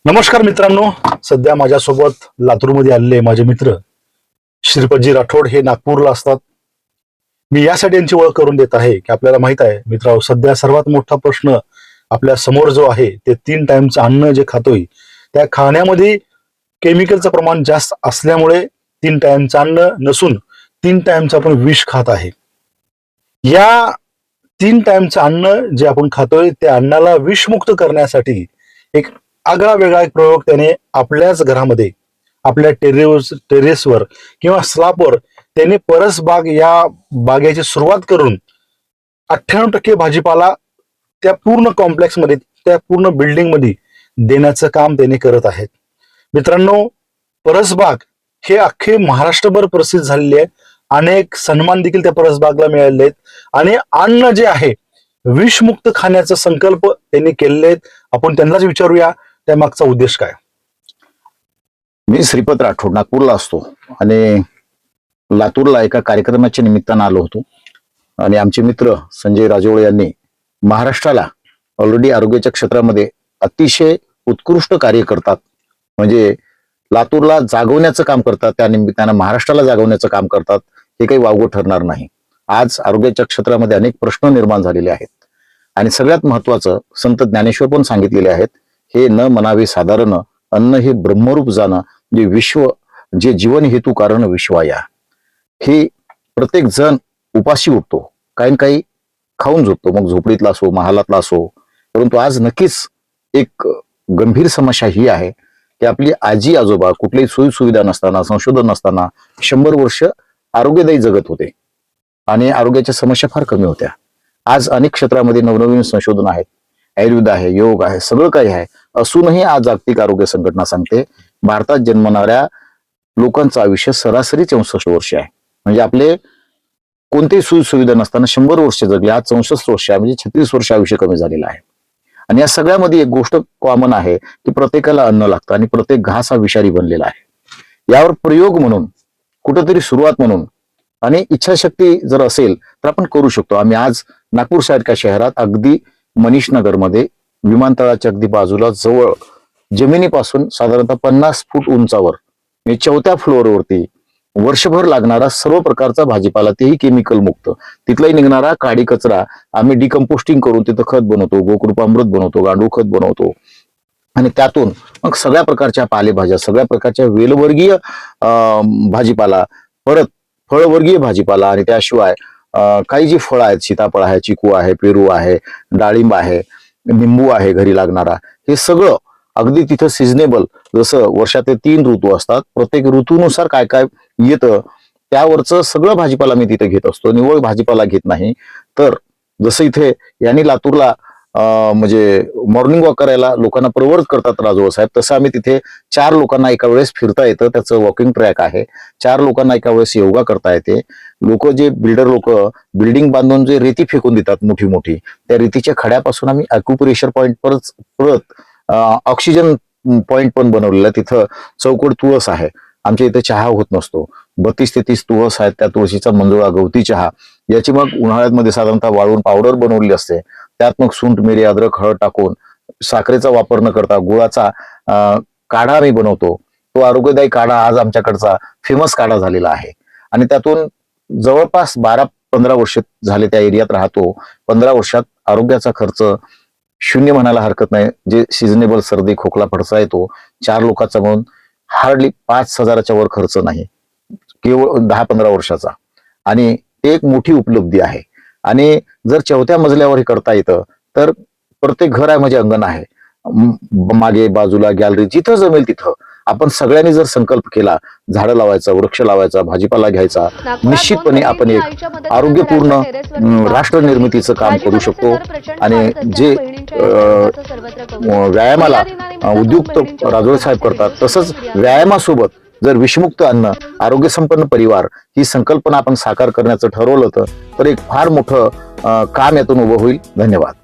नमस्कार मित्रांनो, सध्या माझ्यासोबत लातूरमध्ये आलेले माझे मित्र श्रीपतजी राठोड हे नागपूरला असतात. मी यासाठी यांची ओळख करून देत आहे की आपल्याला माहित आहे मित्रांनो, सध्या सर्वात मोठा प्रश्न आपल्या समोर जो आहे ते 3 टाइमचं अन्न जे खातोय त्या खाण्यामध्ये केमिकलचं प्रमाण जास्त असल्यामुळे 3 टाइमचं अन्न नसून 3 टाइमचं आपण विष खात आहे. या 3 टाइमचं अन्न जे आपण खातोय त्या अन्नाला विषमुक्त करण्यासाठी एक आगळा वेगळा एक प्रयोग त्याने आपल्याच घरामध्ये आपल्या टेरेसवर किंवा स्लॅबवर त्याने परसबाग या बागेची सुरुवात करून 98% भाजीपाला त्या पूर्ण कॉम्प्लेक्समध्ये त्या पूर्ण बिल्डिंगमध्ये देण्याचं काम त्याने करत आहेत. मित्रांनो, परसबाग हे अख्खे महाराष्ट्रभर प्रसिद्ध झालेले आहे. अनेक सन्मान देखील त्या परसबागला मिळालेले आहेत आणि अन्न जे आहे विषमुक्त खाण्याचा संकल्प त्यांनी केलेले आहेत. आपण त्यांनाच विचारूया त्या मागचा उद्देश काय. मी श्रीपत राठोड नागपूरला असतो आणि लातूरला एका कार्यक्रमाच्या निमित्तानं आलो होतो आणि आमचे मित्र संजय राजोळे यांनी महाराष्ट्राला ऑलरेडी आरोग्याच्या क्षेत्रामध्ये अतिशय उत्कृष्ट कार्य करतात. म्हणजे लातूरला जागवण्याचं काम करतात, त्या निमित्तानं महाराष्ट्राला जागवण्याचं काम करतात. हे काही वावगं ठरणार नाही. आज आरोग्याच्या क्षेत्रामध्ये अनेक प्रश्न निर्माण झालेले आहेत आणि सगळ्यात महत्वाचं संत ज्ञानेश्वर पण सांगितलेले आहेत, हे न म्हणावे साधारण अन्न हे ब्रह्मरूप जाणं, जे विश्व जे जीवन हेतू कारण विश्वाया. हे प्रत्येक जण उपाशी उठतो, काही काही खाऊन झोपतो, मग झोपडीतला असो महालातला असो. परंतु आज नक्कीच एक गंभीर समस्या ही आहे की आपली आजी आजोबा कुठलीही सोयी सुविधा नसताना, संशोधन नसताना 100 वर्ष आरोग्यदायी जगत होते आणि आरोग्याच्या समस्या फार कमी होत्या. आज अनेक क्षेत्रामध्ये नवनवीन संशोधन आहेत, आयुर्वेद आहे, योग आहे, सगळं काही आहे. असूनही आज जागतिक आरोग्य संघटना सांगते भारतात जन्मणाऱ्या लोकांचं आयुष्य सरासरी 64 वर्ष आहे. म्हणजे आपले कोणतेही सोयी सुविधा नसताना 100 वर्ष जगले, आज 64 वर्ष आहे, म्हणजे 36 वर्ष आयुष्य कमी झालेलं आहे. आणि या सगळ्यामध्ये एक गोष्ट कॉमन आहे की प्रत्येकाला अन्न लागतं आणि प्रत्येक घास हा विषारी बनलेला आहे. यावर प्रयोग म्हणून, कुठेतरी सुरुवात म्हणून आणि इच्छाशक्ती जर असेल तर आपण करू शकतो. आम्ही आज नागपूर सारख्या शहरात अगदी मनीष नगरमध्ये विमानतळाच्या अगदी बाजूला जवळ जमिनीपासून साधारणतः 50 फूट उंचावर 4थ्या फ्लोअरवरती वर्षभर लागणारा सर्व प्रकारचा भाजीपाला, तेही केमिकल मुक्त, तिथलाही निघणारा काडी कचरा आम्ही डिकम्पोस्टिंग करून तिथं खत बनवतो, गोकृपामृत बनवतो, गांडूळ खत बनवतो आणि त्यातून मग सगळ्या प्रकारच्या पालेभाज्या, सगळ्या प्रकारच्या वेलवर्गीय भाजीपाला, परत फळवर्गीय भाजीपाला आणि त्याशिवाय काही जी फळं आहेत, सीताफळ आहे, चिकू आहे, पेरू आहे, डाळिंब आहे, निंबू आहे घरी लागणारा, हे सगळं अगदी तिथं सिजनेबल, जसं वर्षाचे 3 ऋतू असतात, प्रत्येक ऋतूनुसार काय काय येतं त्यावरचं सगळं भाजीपाला मी तिथे घेत असतो. निव्वळ भाजीपाला घेत नाही. तर जसं इथे यांनी लातूरला म्हणजे मॉर्निंग वॉक करायला लोकांना प्रवृत्त करतात राजोळ साहेब, तसं आम्ही तिथे 4 लोकांना एका वेळेस फिरता येतं, त्याचं वॉकिंग ट्रॅक आहे. 4 लोकांना एका वेळेस योगा करता येते. लोक जे बिल्डर लोक बिल्डिंग बांधून जे रेती फेकून देतात मोठी मोठी, त्या रेतीच्या खड्यापासून आम्ही अॅक्युप्रेशर पॉईंट परत ऑक्सिजन पॉईंट पण बनवलेला. तिथं चौकोड तुळस आहे. आमच्या इथे चहा होत नसतो, 32 ते 30 तुळस आहेत. त्या तुळशीचा मंजुळा, गवती चहा, याची मग उन्हाळ्यामध्ये साधारणतः वाळून पावडर बनवलेली असते. त्यात मग सुंठ, मिरी, अद्रक, हळद टाकून साखरेचा वापर न करता गुळाचा काढा आम्ही बनवतो. तो आरोग्यदायी काढा आज आमच्याकडचा फेमस काढा झालेला आहे आणि त्यातून जवळपास 12-15 वर्ष झाले त्या एरियात राहतो. 15 वर्षात आरोग्याचा खर्च 0 म्हणायला हरकत नाही. जे सिजनेबल सर्दी खोकला फडसा येतो 4 लोकांचा म्हणून हार्डली 5,000च्या वर खर्च नाही, केवळ 10-15 वर्षाचा. आणि एक मोठी उपलब्धी आहे. आणि जर 4थ्या मजल्यावर हे करता येतं तर प्रत्येक घर आहे म्हणजे अंगण आहे, मागे बाजूला गॅलरी, जिथं जमेल तिथं आपण सगळ्यांनी जर संकल्प केला, झाडं लावायचा, वृक्ष लावायचा, भाजीपाला घ्यायचा, निश्चितपणे आपण एक आरोग्यपूर्ण राष्ट्र निर्मितीचं काम करू शकतो. आणि जे व्यायामाला उद्युक्त राजोळ साहेब करतात, तसंच व्यायामासोबत जर विषमुक्त अन्न, आरोग्य संपन्न परिवार ही संकल्पना आपण साकार करण्याचं ठरवलं तर एक फार मोठं काम यातून उभं होईल. धन्यवाद.